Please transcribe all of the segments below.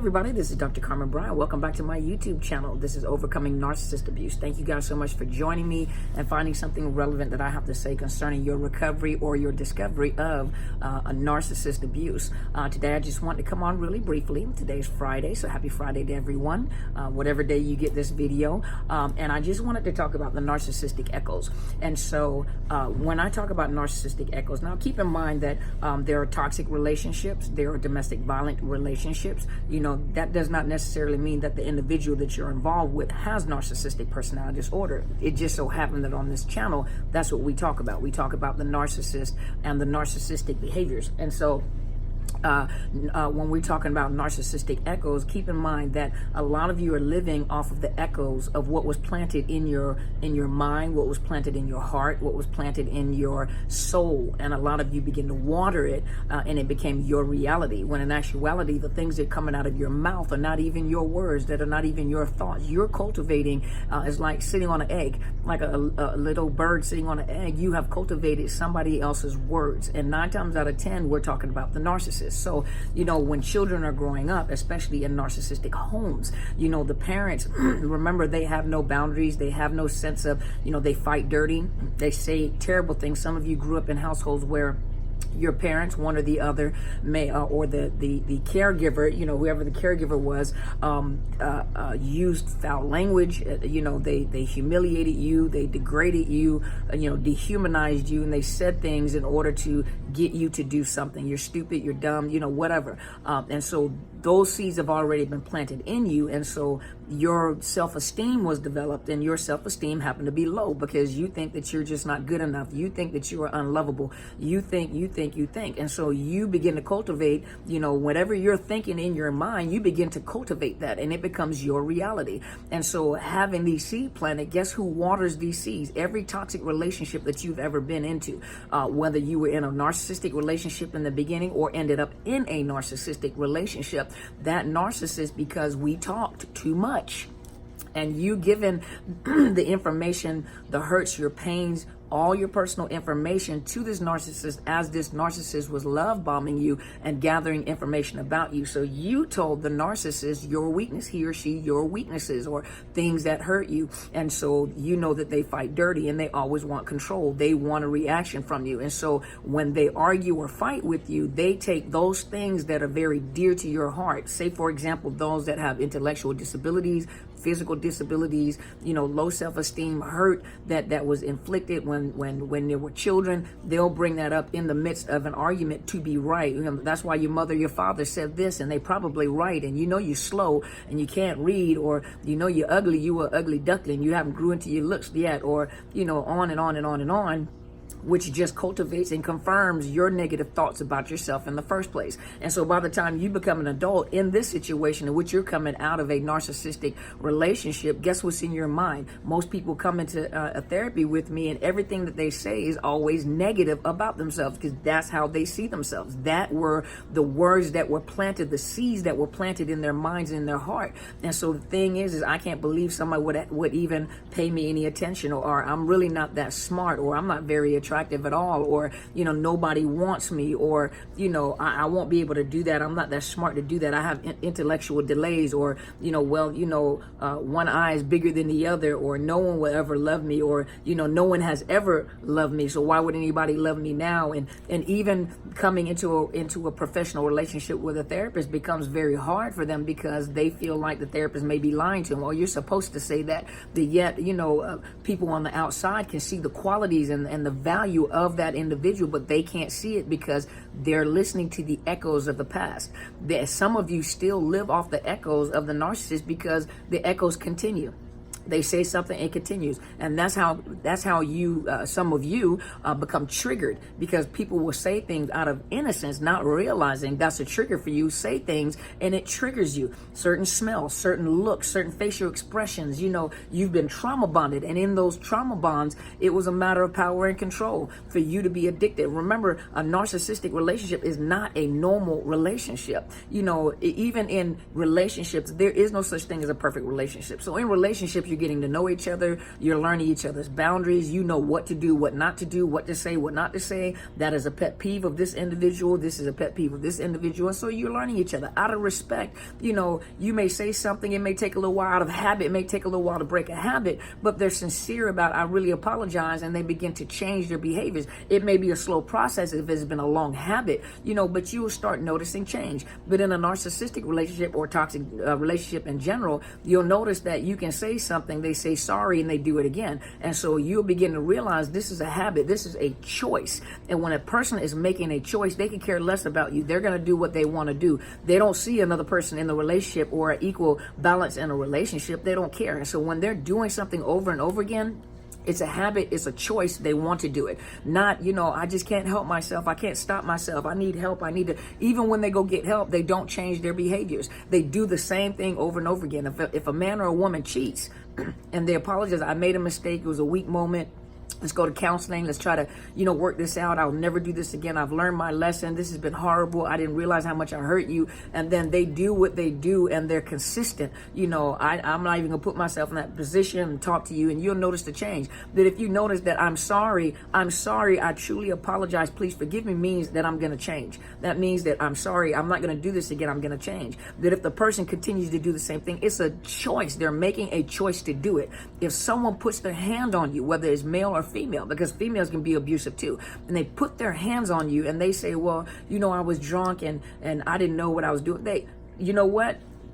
Everybody, this is Dr. Carmen Bryan. Welcome back to my YouTube channel. This is Overcoming Narcissist Abuse. Thank you guys so much for joining me and finding something relevant that I have to say concerning your recovery or your discovery of a narcissist abuse. Today, I just want to come on really briefly. Today's Friday, so happy Friday to everyone, whatever day you get this video. And I just wanted to talk about the narcissistic echoes. And so when I talk about narcissistic echoes, now keep in mind that there are toxic relationships, there are domestic violent relationships. You know, that does not necessarily mean that the individual that you're involved with has narcissistic personality disorder. It just so happened that on this channel, that's what we talk about. We talk about the narcissist and the narcissistic behaviors. And so when we're talking about narcissistic echoes, keep in mind that a lot of you are living off of the echoes of what was planted in your mind, what was planted in your heart, what was planted in your soul, and a lot of you begin to water it, and it became your reality. When in actuality, the things that are coming out of your mouth are not even your words, that are not even your thoughts. You're cultivating is like sitting on an egg, like a little bird sitting on an egg. You have cultivated somebody else's words, and 9 times out of 10, we're talking about the narcissist. So, you know, when children are growing up, especially in narcissistic homes, you know, the parents, remember, they have no boundaries. They have no sense of, you know, they fight dirty. They say terrible things. Some of you grew up in households where your parents, one or the other, may or the caregiver, you know, whoever the caregiver was, used foul language. You know, they humiliated you, they degraded you, you know, dehumanized you, and they said things in order to get you to do something. You're stupid, you're dumb, you know, whatever. And so those seeds have already been planted in you, and so your self-esteem was developed, and your self-esteem happened to be low because you think that you're just not good enough. You think that you are unlovable. You think. And so you begin to cultivate, you know, whatever you're thinking in your mind, you begin to cultivate that, and it becomes your reality. And so having these seed planted, guess who waters these seeds? Every toxic relationship that you've ever been into, whether you were in a narcissistic relationship in the beginning or ended up in a narcissistic relationship, that narcissist, because we talked too much, and you given the information, the hurts, your pains, all your personal information to this narcissist, as this narcissist was love bombing you and gathering information about you. So you told the narcissist your weakness, he or she, your weaknesses or things that hurt you. And so you know that they fight dirty and they always want control. They want a reaction from you. And so when they argue or fight with you, they take those things that are very dear to your heart. Say, for example, those that have intellectual disabilities, physical disabilities, you know, low self-esteem, hurt that was inflicted when they were children, they'll bring that up in the midst of an argument to be right. You know, that's why your mother, your father said this, and they probably right, and you know you're slow and you can't read, or you know you're ugly, you were ugly duckling, you haven't grew into your looks yet, or you know, on and on and on and on, which just cultivates and confirms your negative thoughts about yourself in the first place. And so by the time you become an adult in this situation in which you're coming out of a narcissistic relationship, guess what's in your mind? Most people come into a therapy with me, and everything that they say is always negative about themselves, because that's how they see themselves. That were the words that were planted, the seeds that were planted in their minds and in their heart. And so the thing is I can't believe somebody would even pay me any attention, or I'm really not that smart, or I'm not very attractive at all, or you know, nobody wants me, or you know, I won't be able to do that. I'm not that smart to do that. I have intellectual delays, or you know, well, you know, one eye is bigger than the other, or no one will ever love me, or you know, no one has ever loved me, so why would anybody love me now? And even coming into a professional relationship with a therapist becomes very hard for them, because they feel like the therapist may be lying to them. Well, you're supposed to say that, but yet, you know, people on the outside can see the qualities and the value of that individual, but they can't see it because they're listening to the echoes of the past. Some of you still live off the echoes of the narcissist because the echoes continue. They say something, it continues, and that's how you some of you become triggered, because people will say things out of innocence, not realizing that's a trigger for you. Say things and it triggers you. Certain smells, certain looks, certain facial expressions. You know, you've been trauma bonded, and in those trauma bonds, it was a matter of power and control for you to be addicted. Remember, a narcissistic relationship is not a normal relationship. You know, even in relationships, there is no such thing as a perfect relationship. So in relationships, you're getting to know each other, you're learning each other's boundaries, you know what to do, what not to do, what to say, what not to say. That is a pet peeve of this individual. This is a pet peeve of this individual. And so you're learning each other out of respect. You may say something, it may take a little while out of habit, it may take a little while to break a habit, but they're sincere about, I really apologize, and they begin to change their behaviors. It may be a slow process if it's been a long habit, but you will start noticing change. But in a narcissistic relationship or toxic relationship in general, you'll notice that you can say something, they say sorry, and they do it again. And so you'll begin to realize this is a habit, this is a choice. And when a person is making a choice, they can care less about you. They're going to do what they want to do. They don't see another person in the relationship or an equal balance in a relationship. They don't care. And so when they're doing something over and over again, it's a habit, it's a choice. They want to do it. Not, I just can't help myself. I can't stop myself. I need help. Even when they go get help, they don't change their behaviors. They do the same thing over and over again. If a man or a woman cheats and they apologize, I made a mistake, it was a weak moment, let's go to counseling. Let's try to, work this out. I'll never do this again. I've learned my lesson. This has been horrible. I didn't realize how much I hurt you. And then they do what they do and they're consistent. I'm not even going to put myself in that position and talk to you, and you'll notice the change. That if you notice that I'm sorry, I truly apologize, please forgive me, means that I'm going to change. That means that I'm sorry, I'm not going to do this again, I'm going to change. That if the person continues to do the same thing, it's a choice. They're making a choice to do it. If someone puts their hand on you, whether it's male or female, because females can be abusive too, and they put their hands on you and they say, well, I was drunk and I didn't know what I was doing.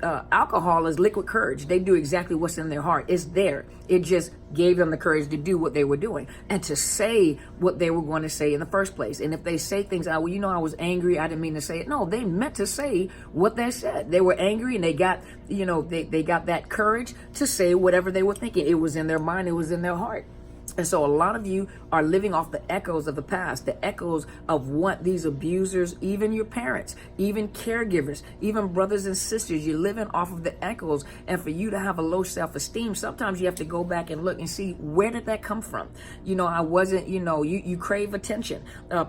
Alcohol is liquid courage. They do exactly what's in their heart. It's there. It just gave them the courage to do what they were doing and to say what they were going to say in the first place. And if they say things, I was angry, I didn't mean to say it. No, they meant to say what they said. They were angry and they got, they got that courage to say whatever they were thinking. It was in their mind. It was in their heart. And so a lot of you are living off the echoes of the past, the echoes of what these abusers, even your parents, even caregivers, even brothers and sisters, you're living off of the echoes. And for you to have a low self-esteem, sometimes you have to go back and look and see, where did that come from? I wasn't, you crave attention.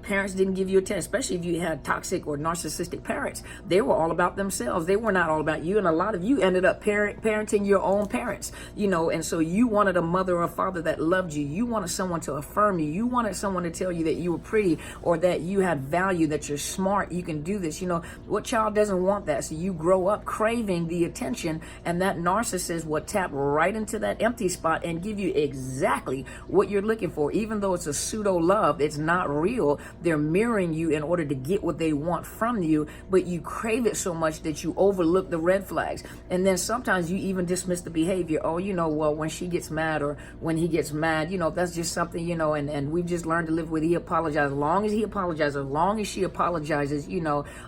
Parents didn't give you attention, especially if you had toxic or narcissistic parents. They were all about themselves. They were not all about you. And a lot of you ended up parenting your own parents, and so you wanted a mother or a father that loved you. You wanted someone to affirm you. You wanted someone to tell you that you were pretty or that you had value, that you're smart, you can do this. What child doesn't want that? So you grow up craving the attention, and that narcissist will tap right into that empty spot and give you exactly what you're looking for. Even though it's a pseudo love, it's not real. They're mirroring you in order to get what they want from you, but you crave it so much that you overlook the red flags. And then sometimes you even dismiss the behavior. Oh, well, when she gets mad or when he gets mad, that's just something, and we've just learned to live with. He apologizes. As long as he apologizes, as long as she apologizes,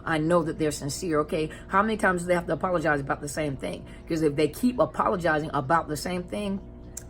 I know that they're sincere. Okay, how many times do they have to apologize about the same thing? Because if they keep apologizing about the same thing,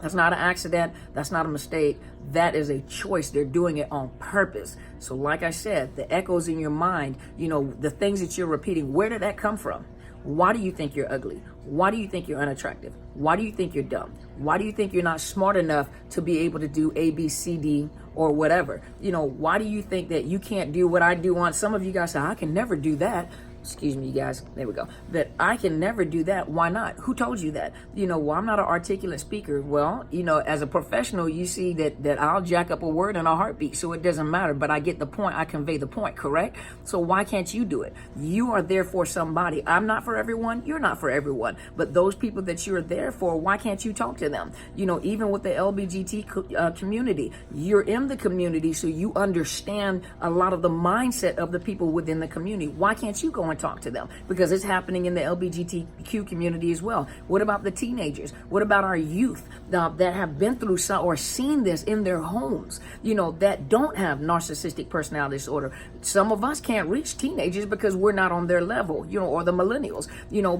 that's not an accident. That's not a mistake. That is a choice. They're doing it on purpose. So like I said, the echoes in your mind, the things that you're repeating, where did that come from? Why do you think you're ugly? Why do you think you're unattractive? Why do you think you're dumb? Why do you think you're not smart enough to be able to do A, B, C, D, or whatever? Why do you think that you can't do what I do on? Some of you guys say, I can never do that. Excuse me, you guys. There we go. That I can never do that. Why not? Who told you that? Well, I'm not an articulate speaker. Well, as a professional, you see that I'll jack up a word in a heartbeat, so it doesn't matter. But I get the point. I convey the point, correct? So why can't you do it? You are there for somebody. I'm not for everyone. You're not for everyone. But those people that you're there for, why can't you talk to them? Even with the LGBT community, you're in the community, so you understand a lot of the mindset of the people within the community. Why can't you go and talk to them? Because it's happening in the LGBTQ community as well. What about the teenagers? What about our youth that have been through some or seen this in their homes, that don't have narcissistic personality disorder? Some of us can't reach teenagers because we're not on their level, or the millennials,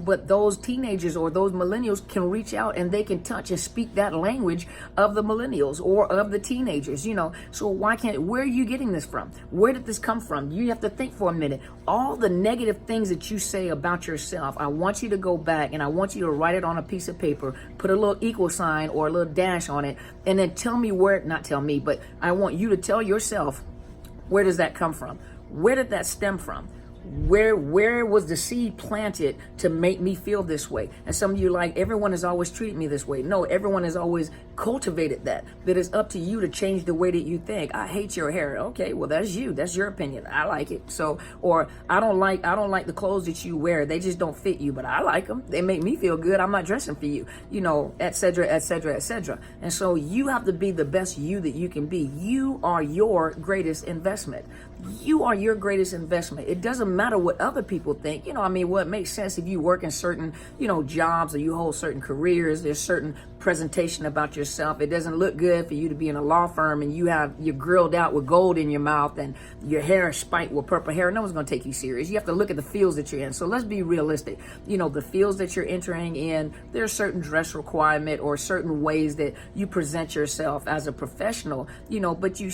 but those teenagers or those millennials can reach out and they can touch and speak that language of the millennials or of the teenagers, so why can't, where are you getting this from? Where did this come from? You have to think for a minute. All the negative things that you say about yourself, I want you to go back and I want you to write it on a piece of paper, put a little equal sign or a little dash on it, and then tell me not tell me, but I want you to tell yourself, where does that come from? Where did that stem from? where was the seed planted to make me feel this way? And some of you like, everyone has always treated me this way. No, everyone has always cultivated that. But it's up to you to change the way that you think. I hate your hair. Okay, well, that's you. That's your opinion. I like it. So, or I don't like the clothes that you wear. They just don't fit you, but I like them. They make me feel good. I'm not dressing for you, you know, et cetera, et cetera, et cetera. And so you have to be the best you that you can be. You are your greatest investment. You are your greatest investment. It doesn't matter what other people think. You know, I mean, well, it makes sense if you work in certain, you know, jobs, or you hold certain careers. There's certain presentation about yourself. It doesn't look good for you to be in a law firm and you're grilled out with gold in your mouth and your hair is spiked with purple hair. No one's going to take you serious. You have to look at the fields that you're in. So let's be realistic. You know, the fields that you're entering in, there's certain dress requirement or certain ways that you present yourself as a professional, you know, but you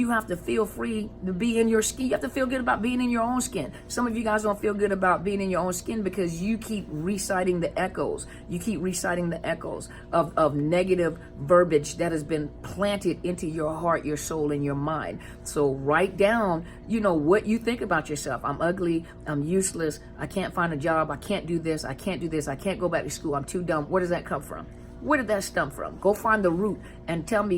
have to feel free to be in your skin. You have to feel good about being in your own skin. Some of you guys don't feel good about being in your own skin because you keep reciting the echoes. You keep reciting the echoes of negative verbiage that has been planted into your heart, your soul, and your mind. So write down, you know, what you think about yourself. I'm ugly. I'm useless. I can't find a job. I can't do this. I can't do this. I can't go back to school. I'm too dumb. Where does that come from? Where did that stem from? Go find the root and tell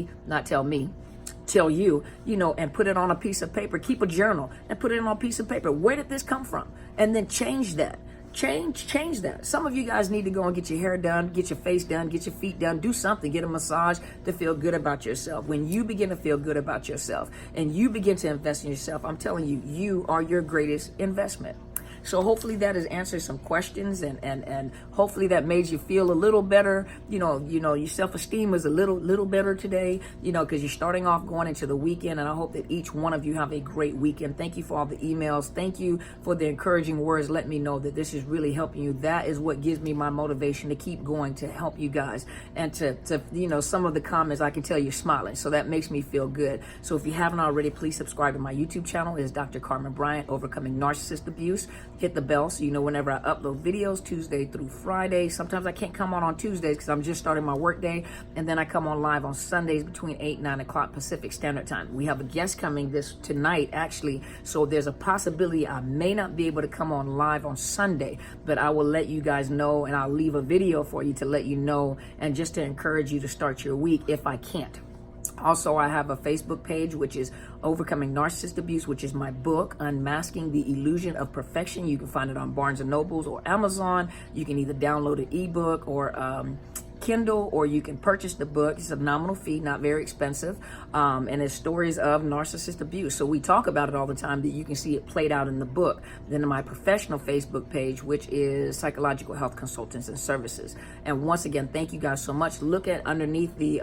you, you know, and put it on a piece of paper. Keep a journal and put it on a piece of paper. Where did this come from? And then change that. Change that. Some of you guys need to go and get your hair done, get your face done, get your feet done, do something, get a massage to feel good about yourself. When you begin to feel good about yourself and you begin to invest in yourself, I'm telling you, you are your greatest investment. So hopefully that has answered some questions and hopefully that made you feel a little better. You know, your self-esteem is a little better today, you know, because you're starting off going into the weekend, and I hope that each one of you have a great weekend. Thank you for all the emails. Thank you for the encouraging words. Let me know that this is really helping you. That is what gives me my motivation to keep going, to help you guys, and to you know, some of the comments I can tell you're smiling. So that makes me feel good. So if you haven't already, please subscribe to my YouTube channel. It is Dr. Carmen Bryant, Overcoming Narcissist Abuse. Hit the bell so you know whenever I upload videos, Tuesday through Friday. Sometimes I can't come on Tuesdays because I'm just starting my work day, and then I come on live on Sundays between 8 and 9 o'clock Pacific Standard Time. We have a guest coming tonight actually, so there's a possibility I may not be able to come on live on Sunday, but I will let you guys know, and I'll leave a video for you to let you know and just to encourage you to start your week if I can't. Also, I have a Facebook page, which is Overcoming Narcissist Abuse, which is my book, Unmasking the Illusion of Perfection. You can find it on Barnes & Nobles or Amazon. You can either download an ebook or Kindle, or you can purchase the book. It's a nominal fee, not very expensive, and it's stories of narcissist abuse. So we talk about it all the time, that you can see it played out in the book. Then my professional Facebook page, which is Psychological Health Consultants and Services. And once again, thank you guys so much. Look at underneath the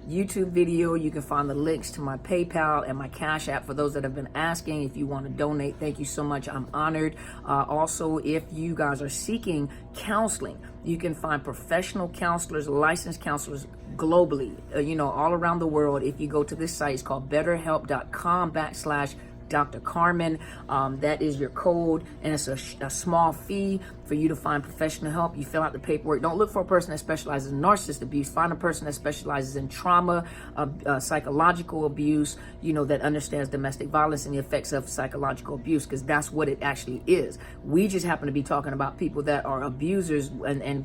YouTube video. You can find the links to my PayPal and my Cash App for those that have been asking if you want to donate. Thank you so much. I'm honored. Also, if you guys are seeking counseling, you can find professional counselors, licensed counselors globally, you know, all around the world. If you go to this site, it's called betterhelp.com/Dr. Carmen. That is your code, and it's a small fee for you to find professional help. You fill out the paperwork. Don't look for a person that specializes in narcissist abuse. Find a person that specializes in trauma, psychological abuse, you know, that understands domestic violence and the effects of psychological abuse, because that's what it actually is. We just happen to be talking about people that are abusers and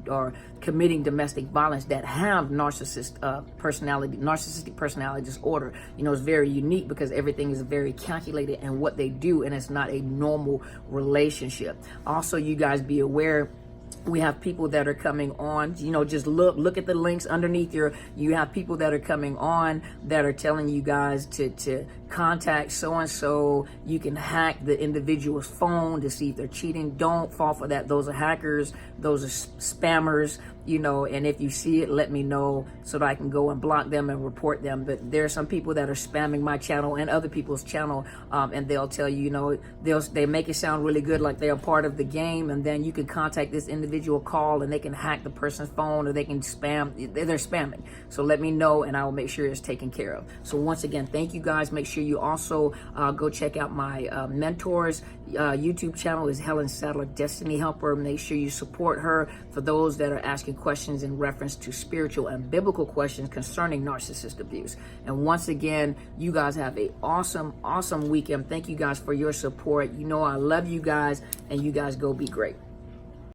are committing domestic violence that have narcissistic personality disorder. You know, it's very unique because everything is very calculated in what they do, and it's not a normal relationship. Also, you guys be aware, we have people that are coming on, you know, just look at the links underneath you have people that are coming on that are telling you guys to contact so-and-so. You can hack the individual's phone to see if they're cheating. Don't fall for that. Those are hackers. Those are spammers, you know, and if you see it, let me know so that I can go and block them and report them. But there are some people that are spamming my channel and other people's channel, and they'll tell you, you know, they make it sound really good, like they're a part of the game, and then you can contact this individual call and they can hack the person's phone, or they can spam, they're spamming. So let me know and I will make sure it's taken care of. So once again, thank you guys. Make sure you also go check out my mentors YouTube channel is Helen Sadler, Destiny Helper. Make sure you support her for those that are asking questions in reference to spiritual and biblical questions concerning narcissist abuse. And once again, you guys have a awesome weekend. Thank you guys for your support. You know I love you guys, and you guys go be great.